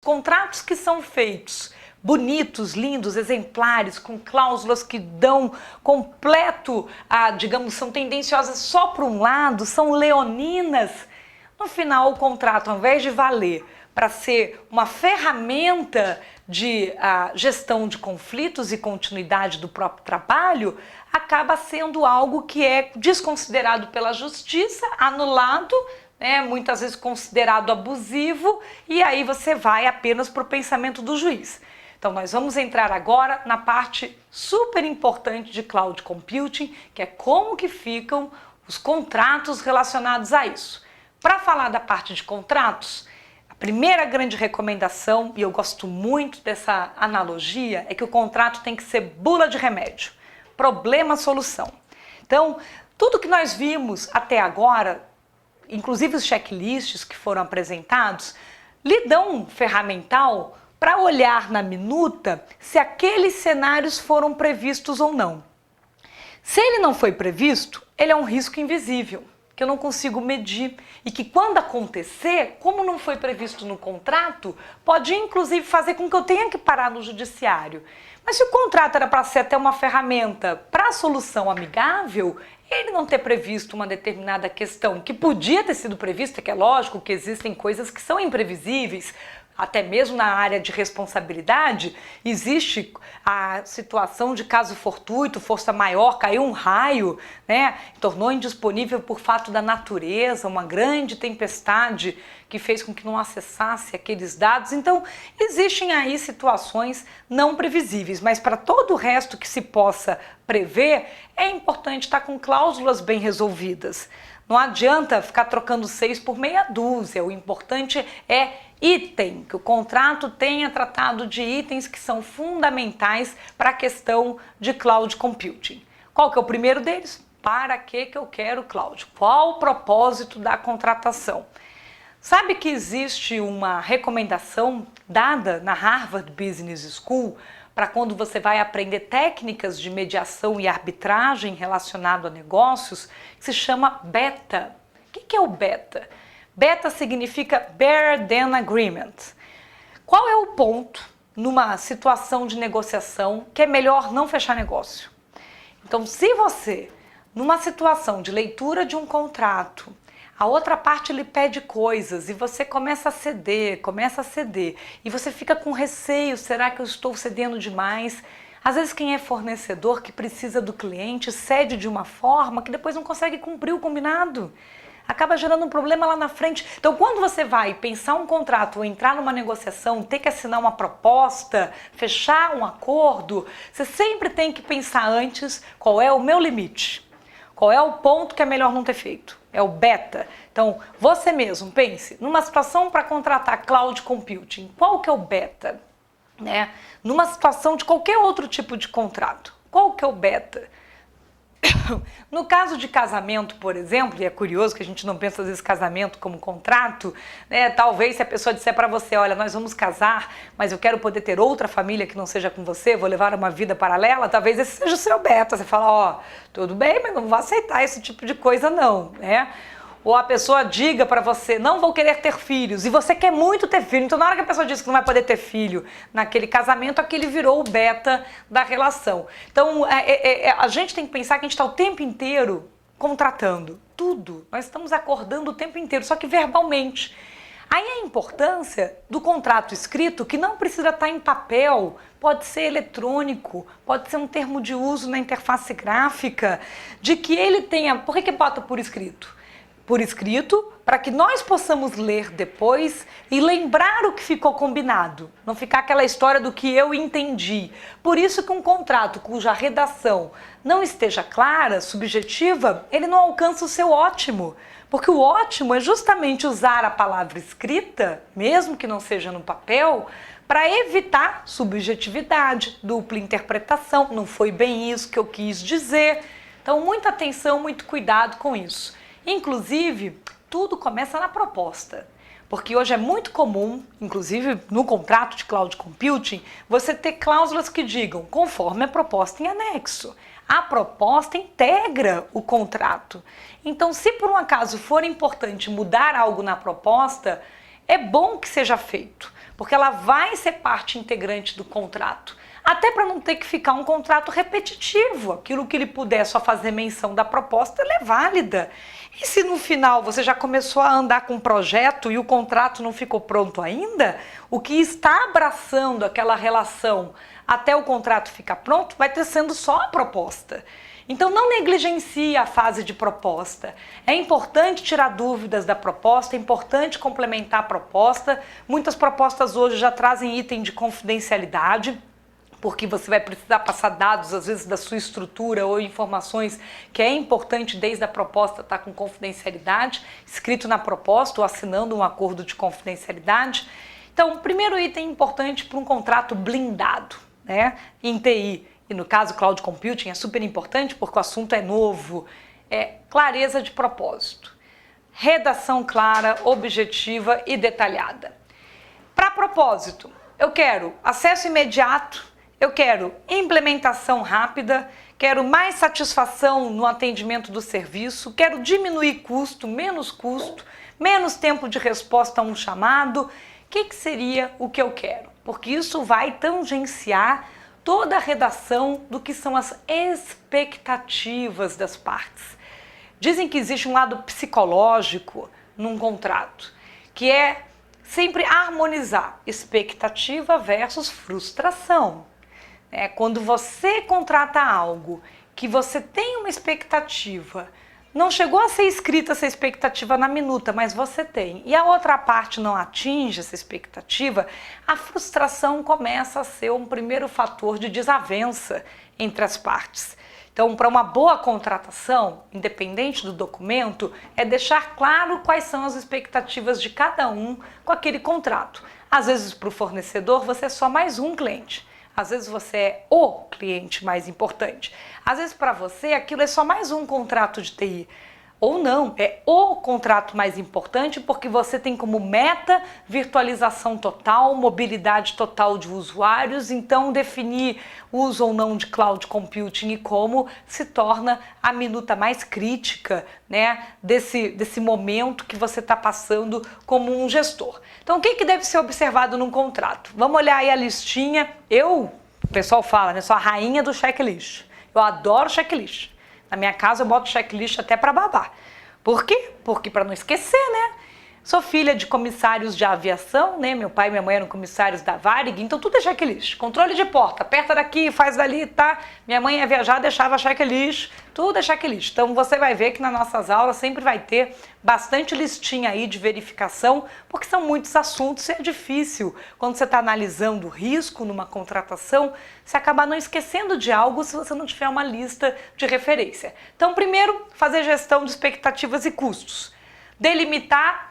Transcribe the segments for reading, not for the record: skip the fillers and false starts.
contratos que são feitos bonitos, lindos, exemplares, com cláusulas que dão completo, digamos, são tendenciosas só para um lado, são leoninas. No final, o contrato, ao invés de valer para ser uma ferramenta de gestão de conflitos e continuidade do próprio trabalho, acaba sendo algo que é desconsiderado pela justiça, anulado, muitas vezes considerado abusivo, e aí você vai apenas para o pensamento do juiz. Então nós vamos entrar agora na parte super importante de cloud computing, que é como que ficam os contratos relacionados a isso. Para falar da parte de contratos, a primeira grande recomendação, e eu gosto muito dessa analogia, é que o contrato tem que ser bula de remédio, problema-solução. Então, tudo que nós vimos até agora, inclusive os checklists que foram apresentados, lhe dão um ferramental para olhar na minuta se aqueles cenários foram previstos ou não. Se ele não foi previsto, ele é um risco invisível, que eu não consigo medir e que quando acontecer, como não foi previsto no contrato, pode inclusive fazer com que eu tenha que parar no judiciário. Mas se o contrato era para ser até uma ferramenta para solução amigável, ele não ter previsto uma determinada questão que podia ter sido prevista, que é lógico que existem coisas que são imprevisíveis, até mesmo na área de responsabilidade, existe a situação de caso fortuito, força maior, caiu um raio, tornou indisponível por fato da natureza, uma grande tempestade que fez com que não acessasse aqueles dados. Então, existem aí situações não previsíveis, mas para todo o resto que se possa prever, é importante estar com cláusulas bem resolvidas. Não adianta ficar trocando 6 por meia dúzia, o importante é item, que o contrato tenha tratado de itens que são fundamentais para a questão de cloud computing. Qual que é o primeiro deles? Para que eu quero cloud? Qual o propósito da contratação? Sabe que existe uma recomendação dada na Harvard Business School para quando você vai aprender técnicas de mediação e arbitragem relacionado a negócios, que se chama beta. O que é o beta? Beta significa Better Than Agreement. Qual é o ponto numa situação de negociação que é melhor não fechar negócio? Então, se você, numa situação de leitura de um contrato, a outra parte lhe pede coisas e você começa a ceder, e você fica com receio, será que eu estou cedendo demais? Às vezes quem é fornecedor que precisa do cliente cede de uma forma que depois não consegue cumprir o combinado. Acaba gerando um problema lá na frente. Então, quando você vai pensar um contrato ou entrar numa negociação, ter que assinar uma proposta, fechar um acordo, você sempre tem que pensar antes qual é o meu limite. Qual é o ponto que é melhor não ter feito? É o beta. Então, você mesmo pense, numa situação para contratar cloud computing, qual que é o beta? Numa situação de qualquer outro tipo de contrato, qual que é o beta? No caso de casamento, por exemplo, e é curioso que a gente não pensa às vezes casamento como contrato, talvez se a pessoa disser para você, olha, nós vamos casar, mas eu quero poder ter outra família que não seja com você, vou levar uma vida paralela, talvez esse seja o seu beta. Você fala, tudo bem, mas não vou aceitar esse tipo de coisa não, Ou a pessoa diga para você, não vou querer ter filhos, e você quer muito ter filho. Então, na hora que a pessoa diz que não vai poder ter filho naquele casamento, aquele virou o beta da relação. Então, a gente tem que pensar que a gente está o tempo inteiro contratando tudo. Nós estamos acordando o tempo inteiro, só que verbalmente. Aí a importância do contrato escrito, que não precisa estar em papel, pode ser eletrônico, pode ser um termo de uso na interface gráfica, de que ele tenha... Por que bota por escrito? Por escrito, para que nós possamos ler depois e lembrar o que ficou combinado. Não ficar aquela história do que eu entendi. Por isso que um contrato cuja redação não esteja clara, subjetiva, ele não alcança o seu ótimo. Porque o ótimo é justamente usar a palavra escrita, mesmo que não seja no papel, para evitar subjetividade, dupla interpretação. Não foi bem isso que eu quis dizer. Então, muita atenção, muito cuidado com isso. Inclusive, tudo começa na proposta, porque hoje é muito comum, inclusive no contrato de cloud computing, você ter cláusulas que digam, conforme a proposta em anexo. A proposta integra o contrato. Então, se por um acaso for importante mudar algo na proposta, é bom que seja feito, porque ela vai ser parte integrante do contrato. Até para não ter que ficar um contrato repetitivo. Aquilo que ele puder só fazer menção da proposta, ela é válida. E se no final você já começou a andar com um projeto e o contrato não ficou pronto ainda, o que está abraçando aquela relação até o contrato ficar pronto vai ter sendo só a proposta. Então não negligencie a fase de proposta. É importante tirar dúvidas da proposta, é importante complementar a proposta. Muitas propostas hoje já trazem item de confidencialidade, porque você vai precisar passar dados, às vezes, da sua estrutura ou informações que é importante desde a proposta estar com confidencialidade, escrito na proposta ou assinando um acordo de confidencialidade. Então, o primeiro item importante para um contrato blindado, né, em TI, e no caso Cloud Computing é super importante porque o assunto é novo, é clareza de propósito, redação clara, objetiva e detalhada. Para propósito, eu quero acesso imediato, eu quero implementação rápida, quero mais satisfação no atendimento do serviço, quero diminuir custo, menos tempo de resposta a um chamado. O que seria o que eu quero? Porque isso vai tangenciar toda a redação do que são as expectativas das partes. Dizem que existe um lado psicológico num contrato, que é sempre harmonizar expectativa versus frustração. Quando você contrata algo que você tem uma expectativa, não chegou a ser escrita essa expectativa na minuta, mas você tem, e a outra parte não atinge essa expectativa, a frustração começa a ser um primeiro fator de desavença entre as partes. Então, para uma boa contratação, independente do documento, é deixar claro quais são as expectativas de cada um com aquele contrato. Às vezes, para o fornecedor, você é só mais um cliente. Às vezes você é o cliente mais importante. Às vezes para você aquilo é só mais um contrato de TI. Ou não, é o contrato mais importante porque você tem como meta virtualização total, mobilidade total de usuários, então definir uso ou não de cloud computing e como se torna a minuta mais crítica, né, desse momento que você está passando como um gestor. Então o que deve ser observado num contrato? Vamos olhar aí a listinha. O pessoal fala, né, sou a rainha do checklist. Eu adoro checklist. Na minha casa eu boto checklist até para babar. Por quê? Porque para não esquecer, né? Sou filha de comissários de aviação, né? Meu pai e minha mãe eram comissários da Varig, então tudo é checklist. Controle de porta, aperta daqui, faz dali, tá? Minha mãe ia viajar, deixava checklist, tudo é checklist. Então você vai ver que nas nossas aulas sempre vai ter bastante listinha aí de verificação, porque são muitos assuntos e é difícil. Quando você está analisando o risco numa contratação, você acaba não esquecendo de algo se você não tiver uma lista de referência. Então, primeiro, fazer gestão de expectativas e custos. Delimitar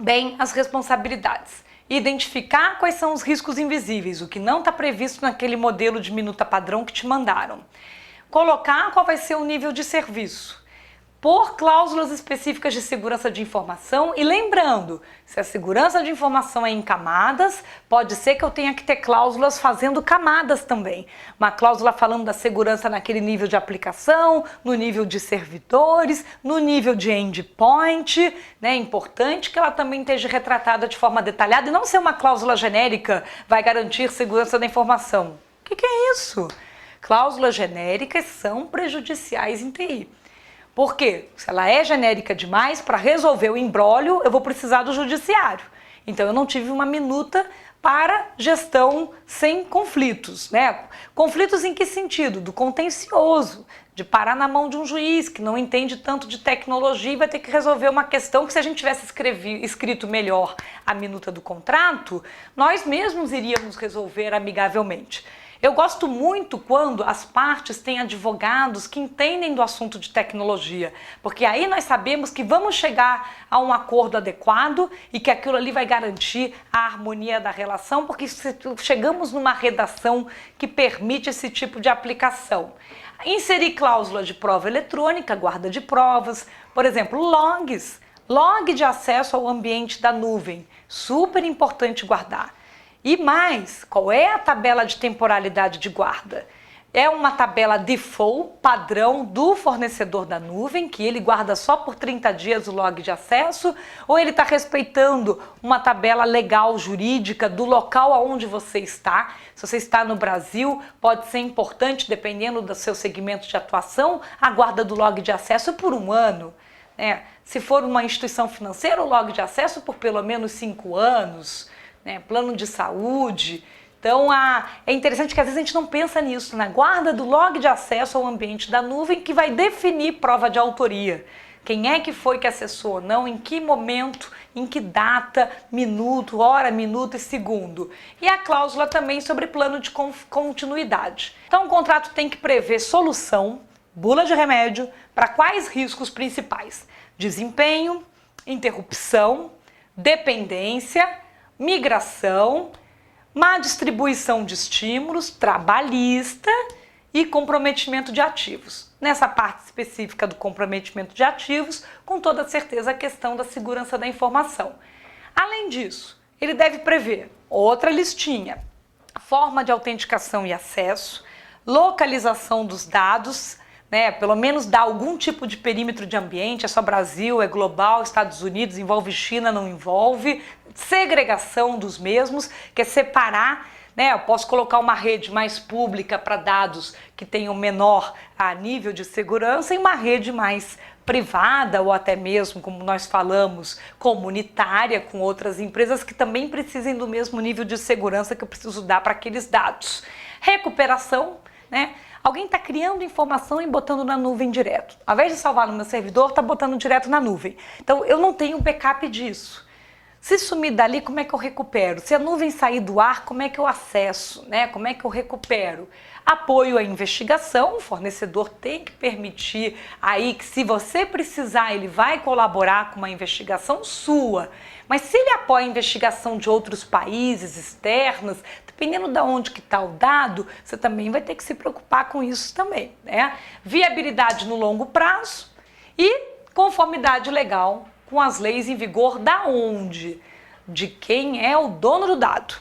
bem as responsabilidades. Identificar quais são os riscos invisíveis, o que não está previsto naquele modelo de minuta padrão que te mandaram. Colocar qual vai ser o nível de serviço. Pôr cláusulas específicas de segurança de informação e lembrando, se a segurança de informação é em camadas, pode ser que eu tenha que ter cláusulas fazendo camadas também. Uma cláusula falando da segurança naquele nível de aplicação, no nível de servidores, no nível de endpoint, né? É importante que ela também esteja retratada de forma detalhada e não ser uma cláusula genérica, vai garantir segurança da informação. O que é isso? Cláusulas genéricas são prejudiciais em TI. Por quê? Se ela é genérica demais, para resolver o imbróglio, eu vou precisar do judiciário. Então, eu não tive uma minuta para gestão sem conflitos, né? Conflitos em que sentido? Do contencioso, de parar na mão de um juiz que não entende tanto de tecnologia e vai ter que resolver uma questão que se a gente tivesse escrito melhor a minuta do contrato, nós mesmos iríamos resolver amigavelmente. Eu gosto muito quando as partes têm advogados que entendem do assunto de tecnologia, porque aí nós sabemos que vamos chegar a um acordo adequado e que aquilo ali vai garantir a harmonia da relação, porque chegamos numa redação que permite esse tipo de aplicação. Inserir cláusula de prova eletrônica, guarda de provas, por exemplo, logs, log de acesso ao ambiente da nuvem, super importante guardar. E mais, qual é a tabela de temporalidade de guarda? É uma tabela default, padrão do fornecedor da nuvem, que ele guarda só por 30 dias o log de acesso, ou ele está respeitando uma tabela legal, jurídica, do local aonde você está. Se você está no Brasil, pode ser importante, dependendo do seu segmento de atuação, a guarda do log de acesso por 1 ano. Se for uma instituição financeira, o log de acesso por pelo menos 5 anos, plano de saúde. Então, é interessante que às vezes a gente não pensa nisso, na guarda do log de acesso ao ambiente da nuvem, que vai definir prova de autoria. Quem é que foi que acessou ou não, em que momento, em que data, minuto, hora, minuto e segundo. E a cláusula também sobre plano de continuidade. Então, o contrato tem que prever solução, bula de remédio, para quais riscos principais? Desempenho, interrupção, dependência, migração, má distribuição de estímulos, trabalhista e comprometimento de ativos. Nessa parte específica do comprometimento de ativos, com toda certeza a questão da segurança da informação. Além disso, ele deve prever outra listinha: forma de autenticação e acesso, localização dos dados, pelo menos dar algum tipo de perímetro de ambiente, é só Brasil, é global, Estados Unidos, envolve China, não envolve, segregação dos mesmos, que é separar, eu posso colocar uma rede mais pública para dados que tenham menor nível de segurança e uma rede mais privada ou até mesmo, como nós falamos, comunitária, com outras empresas que também precisem do mesmo nível de segurança que eu preciso dar para aqueles dados. Recuperação, Alguém está criando informação e botando na nuvem direto. Ao invés de salvar no meu servidor, está botando direto na nuvem. Então, eu não tenho backup disso. Se sumir dali, como é que eu recupero? Se a nuvem sair do ar, como é que eu acesso? Como é que eu recupero? Apoio à investigação, o fornecedor tem que permitir aí que, se você precisar, ele vai colaborar com uma investigação sua. Mas se ele apoia a investigação de outros países externos, dependendo de onde que está o dado, você também vai ter que se preocupar com isso também. Viabilidade no longo prazo e conformidade legal com as leis em vigor da onde? De quem é o dono do dado.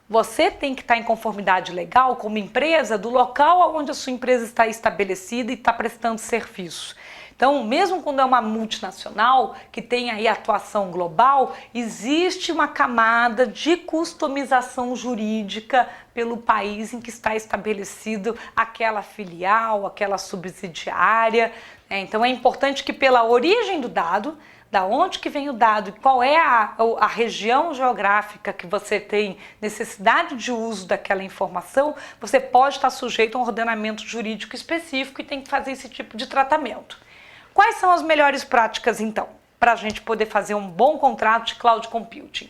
Você tem que estar em conformidade legal como empresa do local onde a sua empresa está estabelecida e está prestando serviço. Então, mesmo quando é uma multinacional que tem aí atuação global, existe uma camada de customização jurídica pelo país em que está estabelecido aquela filial, aquela subsidiária. Então, é importante que, pela origem do dado, da onde que vem o dado e qual é a região geográfica que você tem necessidade de uso daquela informação, você pode estar sujeito a um ordenamento jurídico específico e tem que fazer esse tipo de tratamento. Quais são as melhores práticas, então, para a gente poder fazer um bom contrato de cloud computing?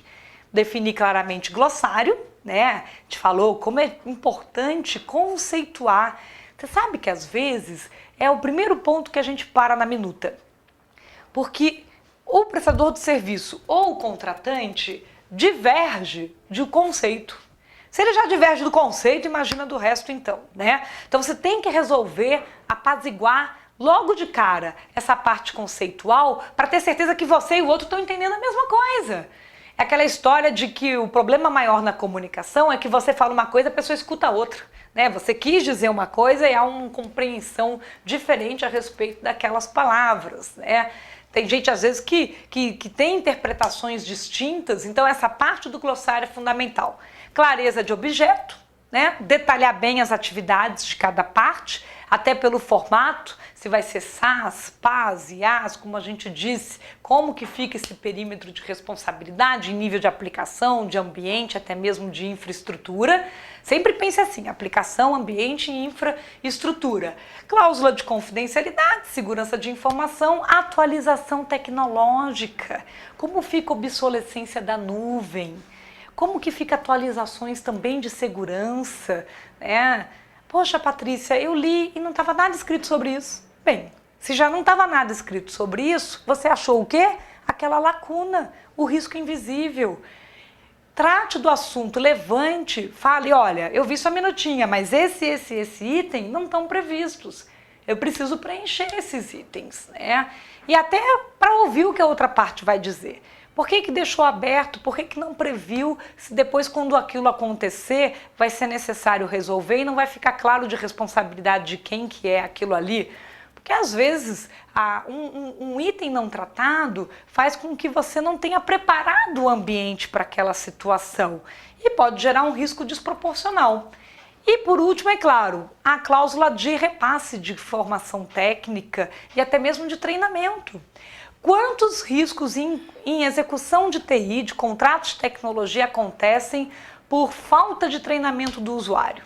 Definir claramente glossário, A gente falou como é importante conceituar. Você sabe que, às vezes, é o primeiro ponto que a gente para na minuta. Porque o prestador de serviço ou o contratante diverge de um conceito. Se ele já diverge do conceito, imagina do resto então, Então você tem que resolver, apaziguar logo de cara essa parte conceitual para ter certeza que você e o outro estão entendendo a mesma coisa. É aquela história de que o problema maior na comunicação é que você fala uma coisa e a pessoa escuta outra. Você quis dizer uma coisa e há uma compreensão diferente a respeito daquelas palavras. Tem gente, às vezes, que tem interpretações distintas, então essa parte do glossário é fundamental. Clareza de objeto, detalhar bem as atividades de cada parte, até pelo formato, se vai ser SAS, PAS, IaaS, como a gente disse, como que fica esse perímetro de responsabilidade em nível de aplicação, de ambiente, até mesmo de infraestrutura. Sempre pense assim: aplicação, ambiente e infraestrutura. Cláusula de confidencialidade, segurança de informação, atualização tecnológica. Como fica a obsolescência da nuvem? Como que fica atualizações também de segurança? Poxa, Patrícia, eu li e não estava nada escrito sobre isso. Bem, se já não estava nada escrito sobre isso, você achou o quê? Aquela lacuna, o risco invisível. Trate do assunto, levante, fale: olha, eu vi sua minutinha, mas esse item não estão previstos. Eu preciso preencher esses itens, E até para ouvir o que a outra parte vai dizer. Por que que deixou aberto? Por que que não previu se depois, quando aquilo acontecer, vai ser necessário resolver e não vai ficar claro de responsabilidade de quem que é aquilo ali? Porque às vezes um item não tratado faz com que você não tenha preparado o ambiente para aquela situação e pode gerar um risco desproporcional. E por último, é claro, a cláusula de repasse de formação técnica e até mesmo de treinamento. Quantos riscos em execução de TI, de contratos de tecnologia, acontecem por falta de treinamento do usuário?